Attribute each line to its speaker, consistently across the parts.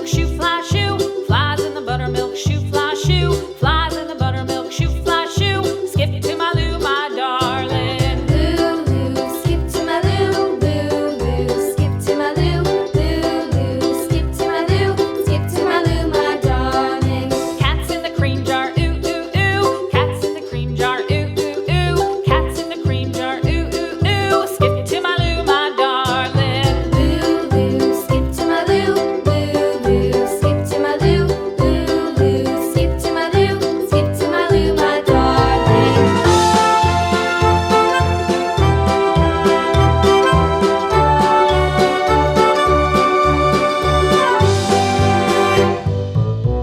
Speaker 1: buttermilk shoe, fly shoe. Flies in the buttermilk shoe, fly shoe. Flies in the buttermilk shoe, fly shoe. Skip to my Lou, my darling.
Speaker 2: Lou, skip to my Lou, Lou, skip to my Lou, Lou, skip to my Lou, skip to my Lou, my darling.
Speaker 1: Cats in the cream jar, ooh, ooh, ooh. Cats in the cream jar, ooh, ooh, ooh. Cats in the cream jar, ooh, ooh, ooh. Skip to my Lou, my darling.
Speaker 2: Lou, skip to my Lou, Lou, skip to my Lou, Lou, skip to my Lou, skip to my Lou, my darling.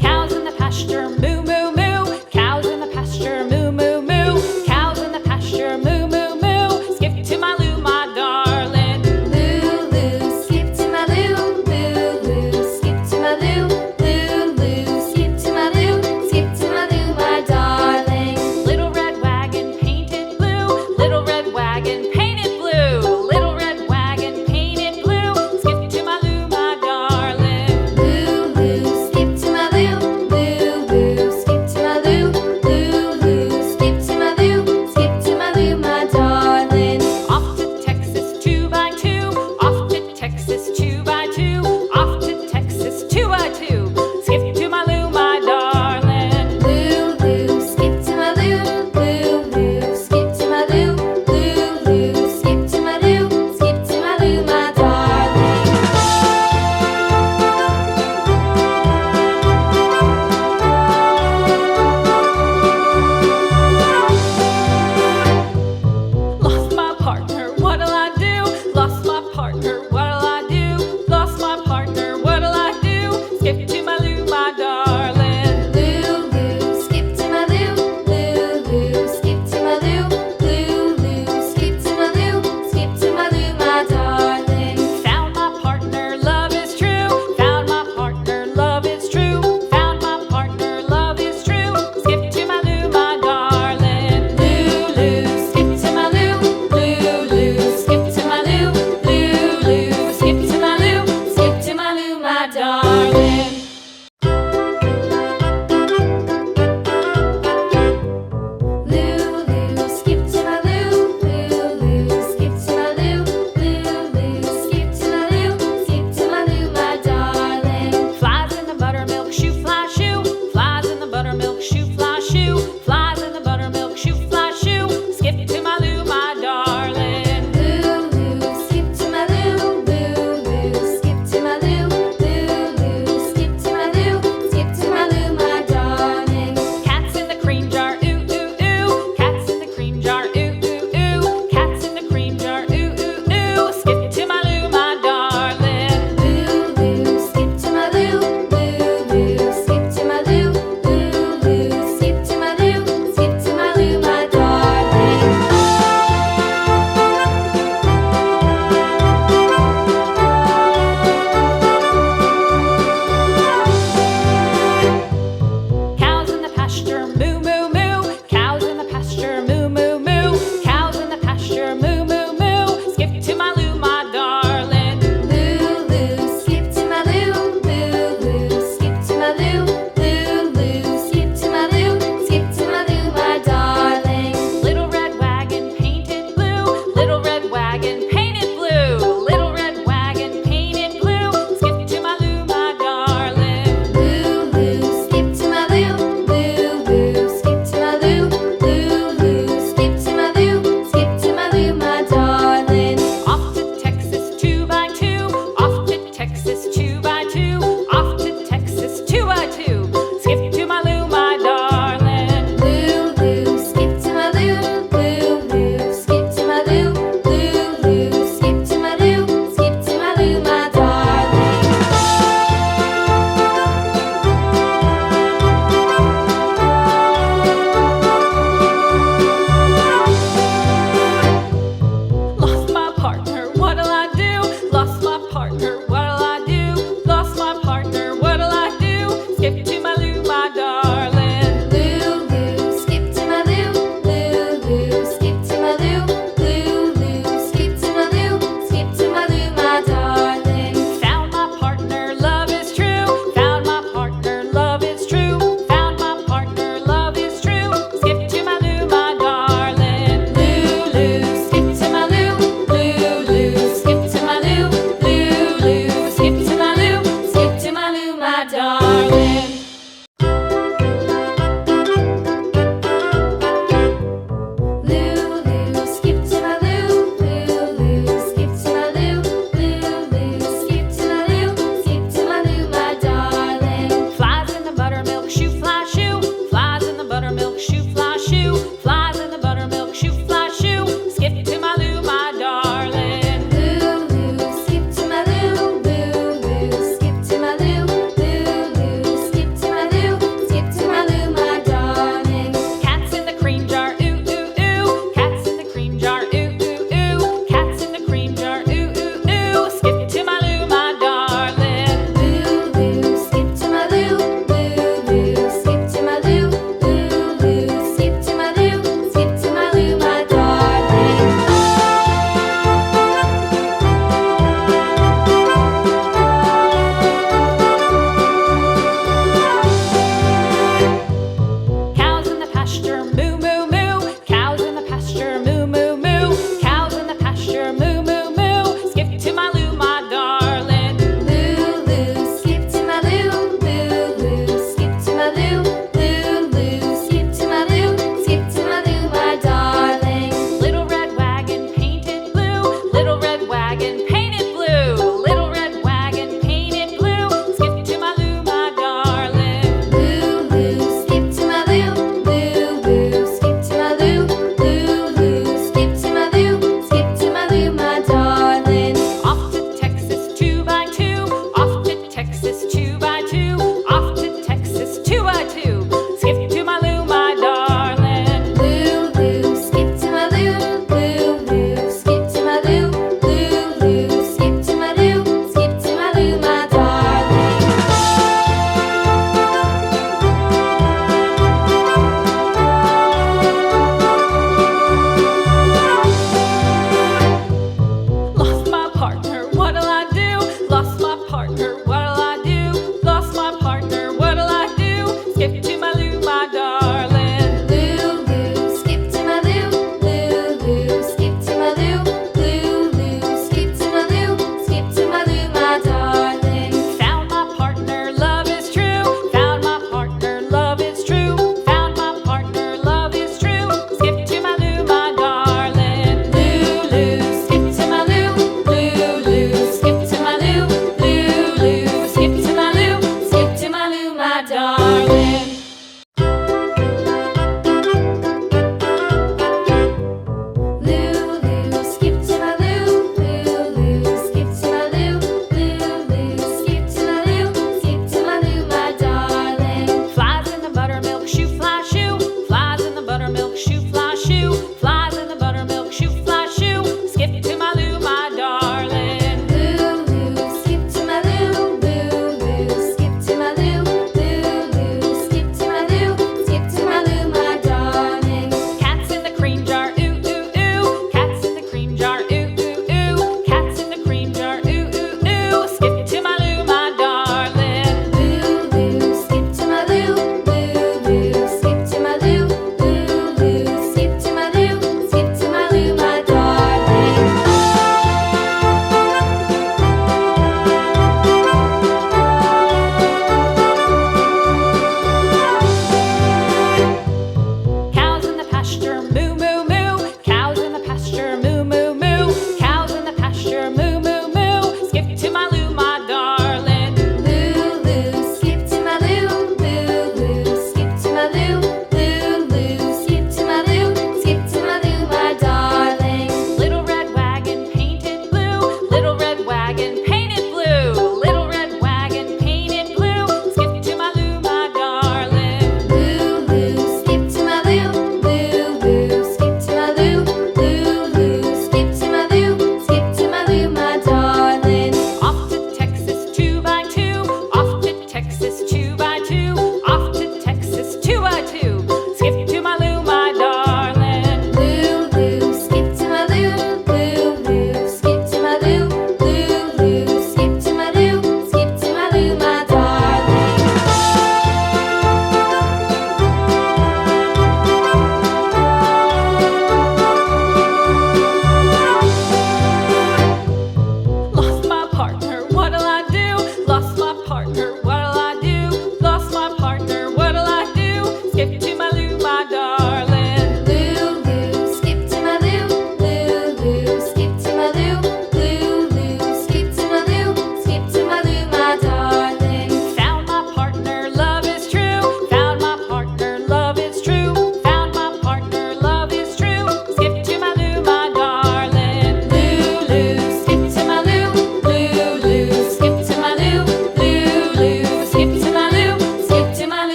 Speaker 1: Cows in the pasture, moo, moo, moo. Cows in the pasture, moo, moo, moo. Cows in the pasture, moo, moo, moo. Skip to my Lou, my darling.
Speaker 2: Lou, skip to my Lou, Lou, skip to my Lou, Lou, skip to my Lou, skip to my Lou, my darling.
Speaker 1: Little red wagon painted blue. Little red wagon painted blue. Little red wagon painted blue. Skip to my Lou, my darling.
Speaker 2: Lou, skip to my Lou, Lou, skip to my Lou, Lou, skip to my Lou, skip to my Lou, my darling.
Speaker 1: Off to Texas 2x2. Off to Texas 2x2. Off to Texas 2x2. Skip to my Lou, my darling.
Speaker 2: Lou, skip to my Lou, Lou, skip to my Lou, Lou, skip to my Lou, skip to my Lou, my darling.
Speaker 1: Lost my partner, what'll I do? Lost my partner, what'll I do? Lost my partner, what'll I do? Skip to my Lou, my darling.
Speaker 2: Lou, skip to my Lou, Lou, skip to my Lou, Lou, skip to my Lou, skip to my Lou, my darling.
Speaker 1: Found my partner, love is true. Found my partner, love is true. Found my partner, love is true. Skip to my Lou, my darling.
Speaker 2: Lou, skip to my Lou, Lou, skip to my Lou, Lou, skip to my Lou, skip to my Lou, my darling.